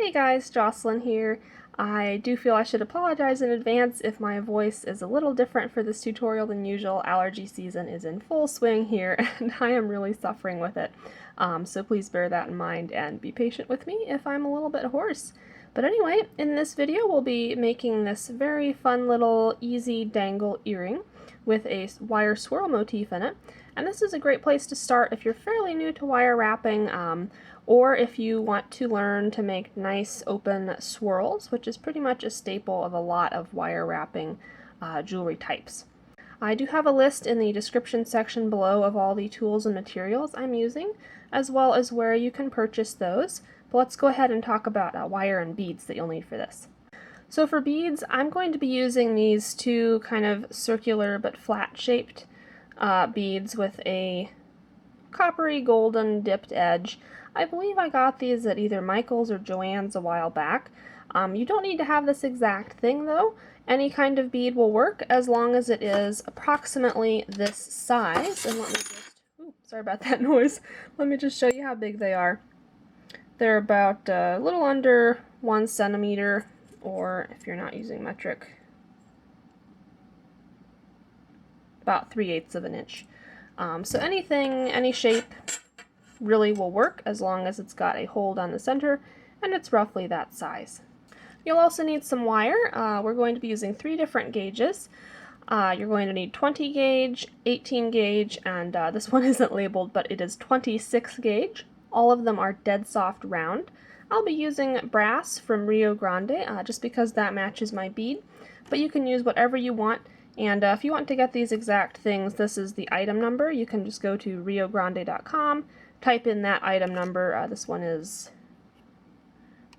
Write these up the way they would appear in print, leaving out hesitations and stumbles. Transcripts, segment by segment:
Hey guys, Jocelyn here. I do feel I should apologize in advance if my voice is a little different for this tutorial than usual. Allergy season is in full swing here and I am really suffering with it. So please bear that in mind and be patient with me if I'm a little bit hoarse. But anyway, in this video we'll be making this very fun little easy dangle earring with a wire swirl motif in it. And this is a great place to start if you're fairly new to wire wrapping, or if you want to learn to make nice open swirls, which is pretty much a staple of a lot of wire wrapping jewelry types. I do have a list in the description section below of all the tools and materials I'm using, as well as where you can purchase those. But let's go ahead and talk about wire and beads that you'll need for this. So for beads, I'm going to be using these two kind of circular but flat shaped beads with a coppery golden dipped edge. I believe I got these at either Michael's or Joann's a while back. You don't need to have this exact thing though. Any kind of bead will work as long as it is approximately this size. And let me just, sorry about that noise. Let me just show you how big they are. They're about a little under 1 centimeter, or if you're not using metric, about 3/8 of an inch. So anything, any shape really will work as long as it's got a hold on the center and it's roughly that size. You'll also need some wire. We're going to be using 3 different gauges. You're going to need 20 gauge, 18 gauge, and this one isn't labeled, but it is 26 gauge. All of them are dead soft round. I'll be using brass from Rio Grande just because that matches my bead, but you can use whatever you want. And if you want to get these exact things, this is the item number. You can just go to riogrande.com, type in that item number. This one is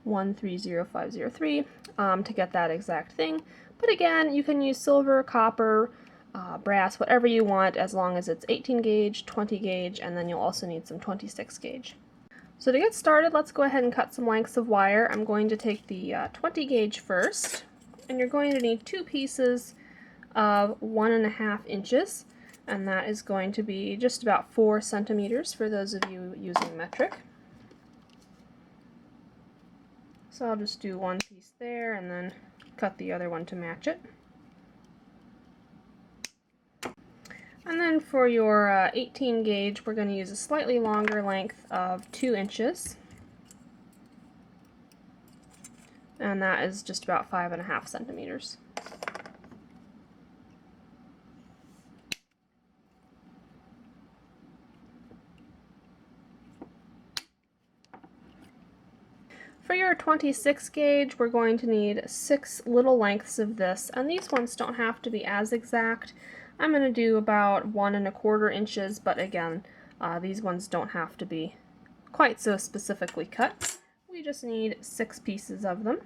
130503 to get that exact thing. But again, you can use silver, copper, brass, whatever you want, as long as it's 18 gauge, 20 gauge, and then you'll also need some 26 gauge. So to get started, let's go ahead and cut some lengths of wire. I'm going to take the 20 gauge first, and you're going to need 2 pieces of 1.5 inches, and that is going to be just about 4 centimeters for those of you using metric. So I'll just do one piece there and then cut the other one to match it. And then for your 18 gauge, we're going to use a slightly longer length of 2 inches. And that is just about 5.5 centimeters. For your 26 gauge, we're going to need 6 little lengths of this, and these ones don't have to be as exact. I'm going to do about 1.25 inches, but again, these ones don't have to be quite so specifically cut. We just need 6 pieces of them.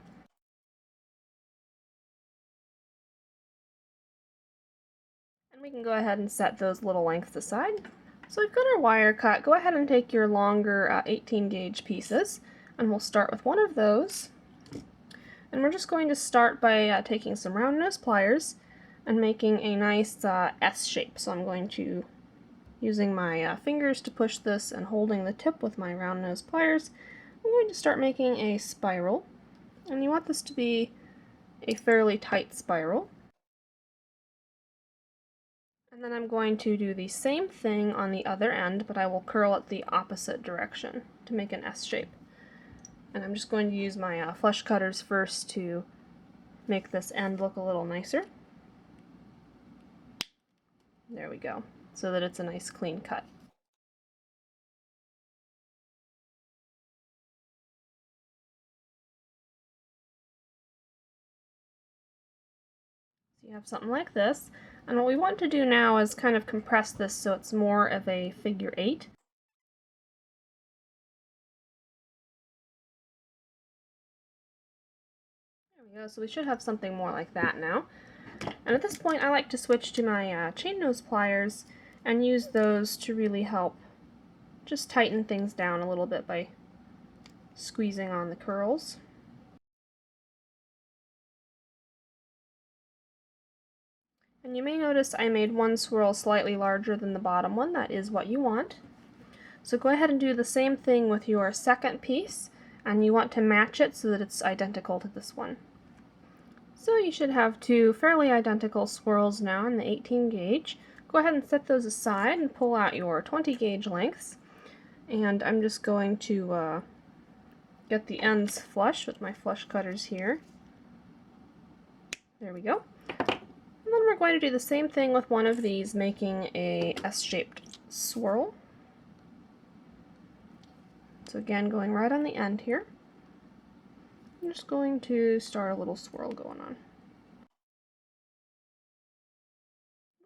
And we can go ahead and set those little lengths aside. So we've got our wire cut. Go ahead and take your longer 18 gauge pieces, and we'll start with one of those. And we're just going to start by taking some round nose pliers and making a nice S shape. So I'm going to, using my fingers to push this and holding the tip with my round nose pliers, I'm going to start making a spiral. And you want this to be a fairly tight spiral. And then I'm going to do the same thing on the other end, but I will curl it the opposite direction to make an S shape. And I'm just going to use my flush cutters first to make this end look a little nicer. There we go, so that it's a nice clean cut. So you have something like this, and what we want to do now is kind of compress this so it's more of a figure 8. There we go, so we should have something more like that now. And at this point I like to switch to my chain nose pliers and use those to really help just tighten things down a little bit by squeezing on the curls. And you may notice I made one swirl slightly larger than the bottom one. That is what you want. So go ahead and do the same thing with your second piece, and you want to match it so that it's identical to this one. So you should have two fairly identical swirls now in the 18 gauge. Go ahead and set those aside and pull out your 20 gauge lengths. And I'm just going to get the ends flush with my flush cutters here. There we go. And then we're going to do the same thing with one of these, making a S-shaped swirl. So again, going right on the end here. I'm just going to start a little swirl going on.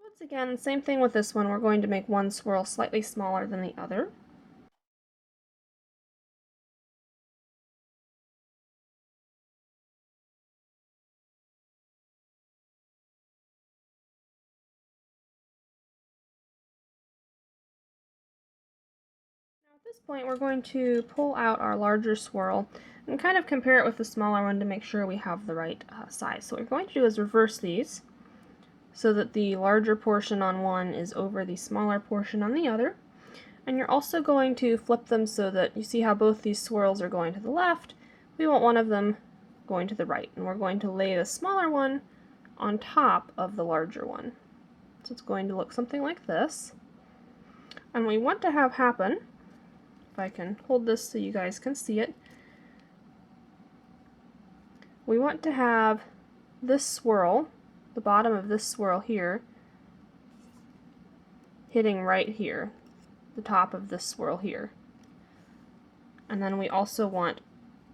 Once again, same thing with this one. We're going to make one swirl slightly smaller than the other. At this point, we're going to pull out our larger swirl and kind of compare it with the smaller one to make sure we have the right size. So what we're going to do is reverse these so that the larger portion on one is over the smaller portion on the other. And you're also going to flip them so that you see how both these swirls are going to the left. We want one of them going to the right, and we're going to lay the smaller one on top of the larger one. So it's going to look something like this. And we want to have happen, if I can hold this so you guys can see it, we want to have this swirl, the bottom of this swirl here, hitting right here, the top of this swirl here. And then we also want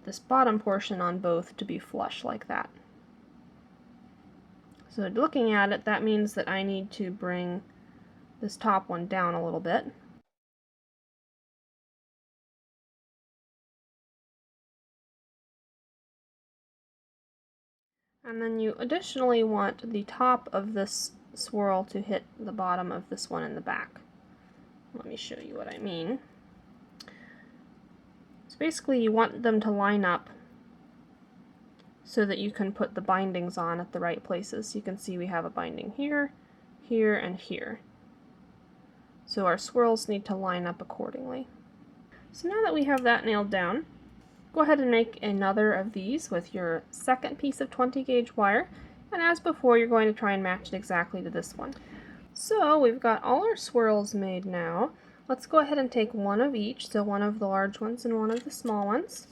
this bottom portion on both to be flush like that. So looking at it, that means that I need to bring this top one down a little bit. And then you additionally want the top of this swirl to hit the bottom of this one in the back. Let me show you what I mean. So basically you want them to line up so that you can put the bindings on at the right places. You can see we have a binding here, here, and here. So our swirls need to line up accordingly. So now that we have that nailed down, go ahead and make another of these with your second piece of 20 gauge wire, and as before you're going to try and match it exactly to this one. So we've got all our swirls made now. Let's go ahead and take one of each, so one of the large ones and one of the small ones,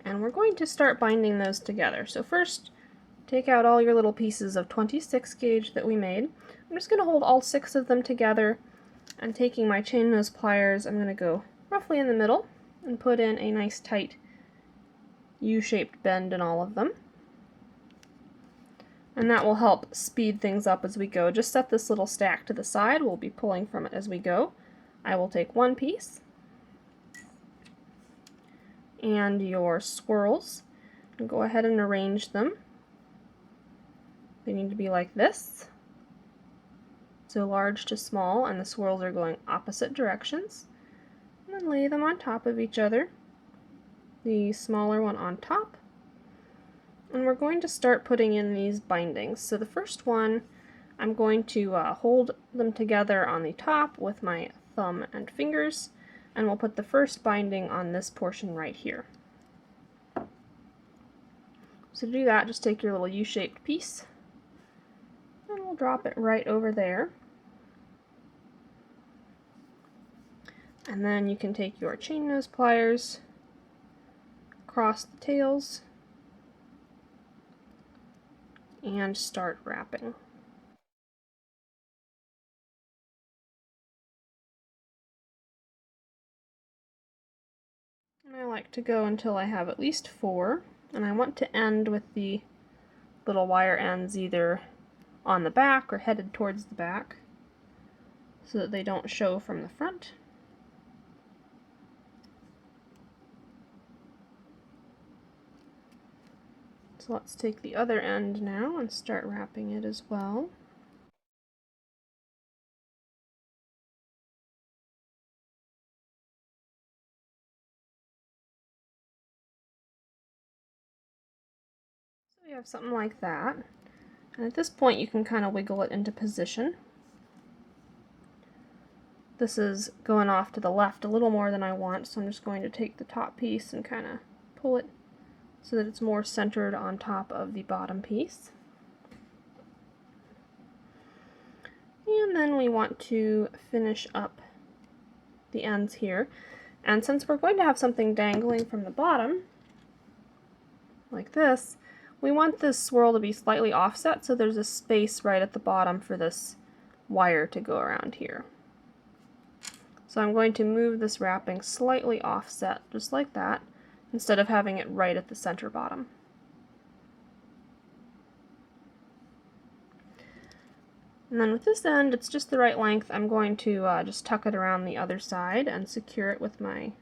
and we're going to start binding those together. So first, take out all your little pieces of 26 gauge that we made. I'm just going to hold all 6 of them together, and taking my chain nose pliers, I'm going to go roughly in the middle and put in a nice tight U-shaped bend in all of them. And that will help speed things up as we go. Just set this little stack to the side. We'll be pulling from it as we go. I will take one piece and your swirls and go ahead and arrange them. They need to be like this. So large to small, and the swirls are going opposite directions. And then lay them on top of each other. The smaller one on top, and we're going to start putting in these bindings. So the first one, I'm going to hold them together on the top with my thumb and fingers, and we'll put the first binding on this portion right here. So to do that, just take your little U-shaped piece, and we'll drop it right over there. And then you can take your chain nose pliers, across the tails, and start wrapping. And I like to go until I have at least 4, and I want to end with the little wire ends either on the back or headed towards the back so that they don't show from the front. So let's take the other end now and start wrapping it as well. So we have something like that. And at this point you can kind of wiggle it into position. This is going off to the left a little more than I want, so I'm just going to take the top piece and kind of pull it so that it's more centered on top of the bottom piece. And then we want to finish up the ends here. And since we're going to have something dangling from the bottom, like this, we want this swirl to be slightly offset so there's a space right at the bottom for this wire to go around here. So I'm going to move this wrapping slightly offset, just like that, instead of having it right at the center bottom. And then with this end, it's just the right length. I'm going to just tuck it around the other side and secure it with my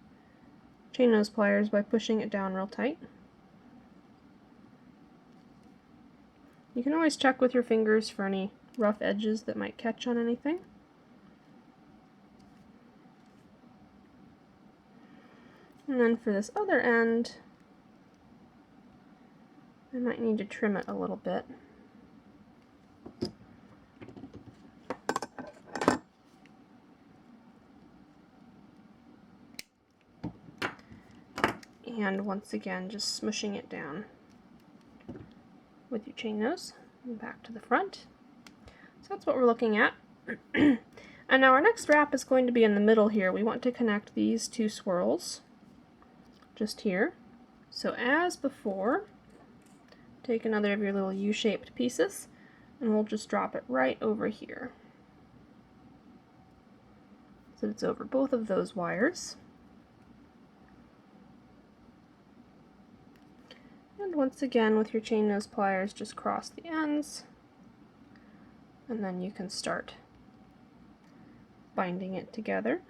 chain nose pliers by pushing it down real tight. You can always check with your fingers for any rough edges that might catch on anything. And then for this other end, I might need to trim it a little bit. And once again, just smushing it down with your chain nose and back to the front. So that's what we're looking at. And now our next wrap is going to be in the middle here. We want to connect these two swirls just here. So as before, take another of your little U-shaped pieces and we'll just drop it right over here. So it's over both of those wires. And once again, with your chain nose pliers, just cross the ends, and then you can start binding it together.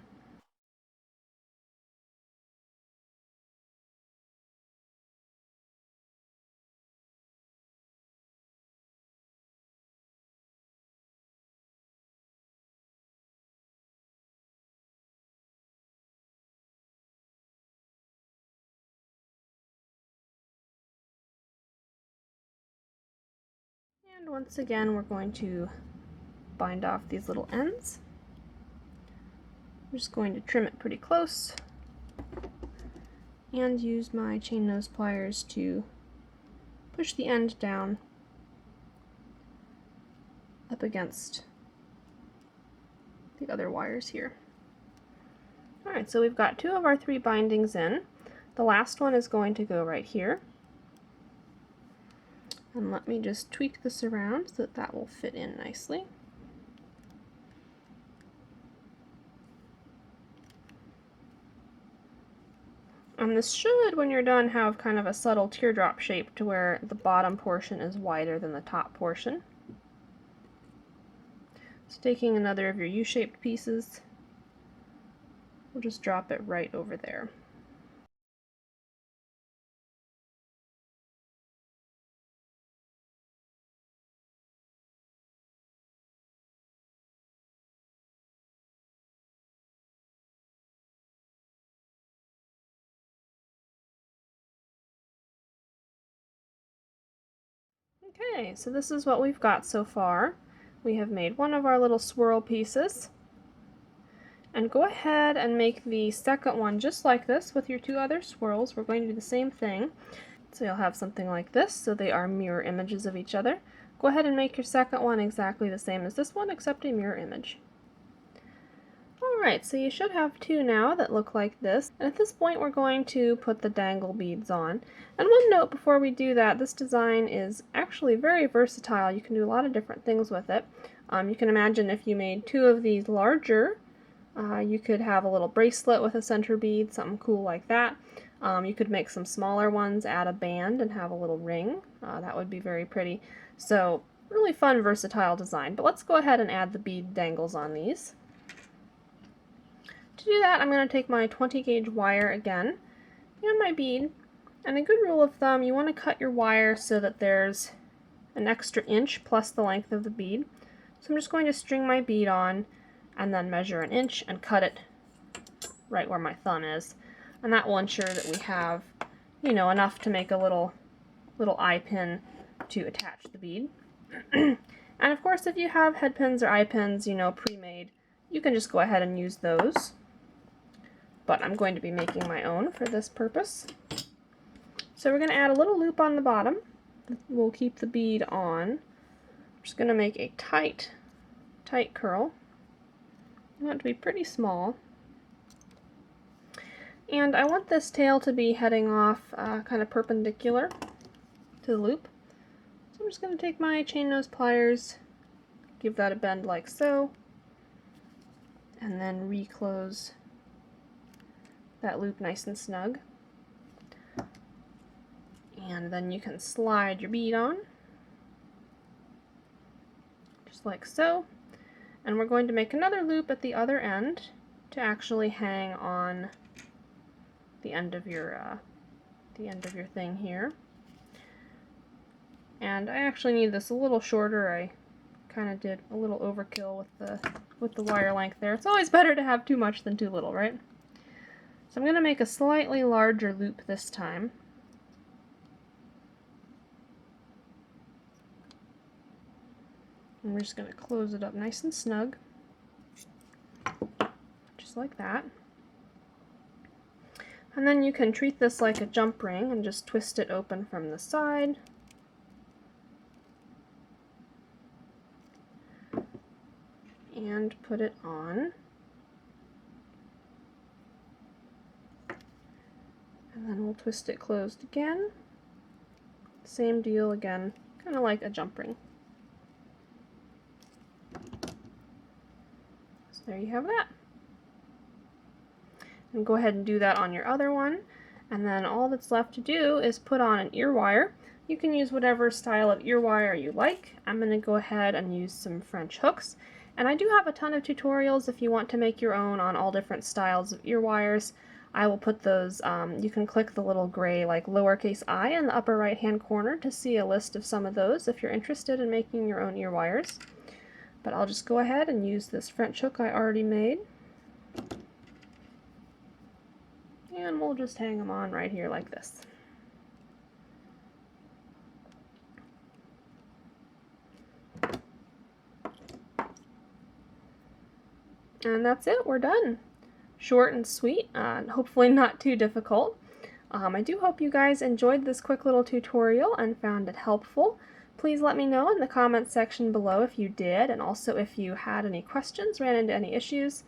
And once again, we're going to bind off these little ends. I'm just going to trim it pretty close and use my chain nose pliers to push the end down up against the other wires here. Alright, so we've got two of our three bindings in. The last one is going to go right here. And let me just tweak this around so that that will fit in nicely. And this should, when you're done, have kind of a subtle teardrop shape to where the bottom portion is wider than the top portion. So taking another of your U-shaped pieces, we'll just drop it right over there. Okay, so this is what we've got so far. We have made one of our little swirl pieces. And go ahead and make the second one just like this with your two other swirls. We're going to do the same thing. So you'll have something like this, so they are mirror images of each other. Go ahead and make your second one exactly the same as this one, except a mirror image. Alright, so you should have two now that look like this. And at this point we're going to put the dangle beads on. And one note before we do that, this design is actually very versatile. You can do a lot of different things with it. You can imagine if you made two of these larger, you could have a little bracelet with a center bead, something cool like that. You could make some smaller ones, add a band, and have a little ring. That would be very pretty. So, really fun, versatile design. But let's go ahead and add the bead dangles on these. To do that, I'm going to take my 20 gauge wire again, and my bead. And a good rule of thumb, you want to cut your wire so that there's an extra inch plus the length of the bead. So I'm just going to string my bead on, and then measure an inch and cut it right where my thumb is. And that will ensure that we have, you know, enough to make a little eye pin to attach the bead. And of course, if you have head pins or eye pins, you know, pre-made, you can just go ahead and use those. But I'm going to be making my own for this purpose. So we're going to add a little loop on the bottom. We'll keep the bead on. I'm just going to make a tight curl. I want it to be pretty small. And I want this tail to be heading off kind of perpendicular to the loop. So I'm just going to take my chain nose pliers, give that a bend like so, and then reclose that loop nice and snug. And then you can slide your bead on, just like so. And we're going to make another loop at the other end to actually hang on the end of your thing here. And I actually need this a little shorter. I kind of did a little overkill with the wire length there. It's always better to have too much than too little, right? So I'm going to make a slightly larger loop this time. And we're just going to close it up nice and snug, just like that. And then you can treat this like a jump ring and just twist it open from the side. And put it on. And then we'll twist it closed again. Same deal again, kind of like a jump ring. So there you have that. And go ahead and do that on your other one. And then all that's left to do is put on an ear wire. You can use whatever style of ear wire you like. I'm going to go ahead and use some French hooks. And I do have a ton of tutorials if you want to make your own on all different styles of ear wires. I will put those, you can click the little gray like lowercase I in the upper right hand corner to see a list of some of those if you're interested in making your own ear wires. But I'll just go ahead and use this French hook I already made. And we'll just hang them on right here like this. And that's it, we're done. Short and sweet, hopefully not too difficult. I do hope you guys enjoyed this quick little tutorial and found it helpful. Please let me know in the comments section below if you did, and also if you had any questions, ran into any issues.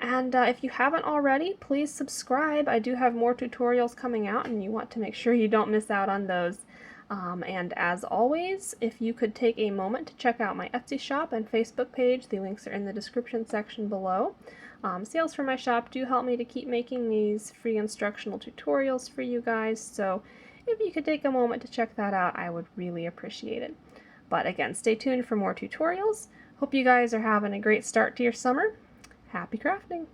And if you haven't already, please subscribe. I do have more tutorials coming out and you want to make sure you don't miss out on those. And as always, if you could take a moment to check out my Etsy shop and Facebook page, the links are in the description section below. Sales from my shop do help me to keep making these free instructional tutorials for you guys, so if you could take a moment to check that out, I would really appreciate it. But again, stay tuned for more tutorials. Hope you guys are having a great start to your summer. Happy crafting!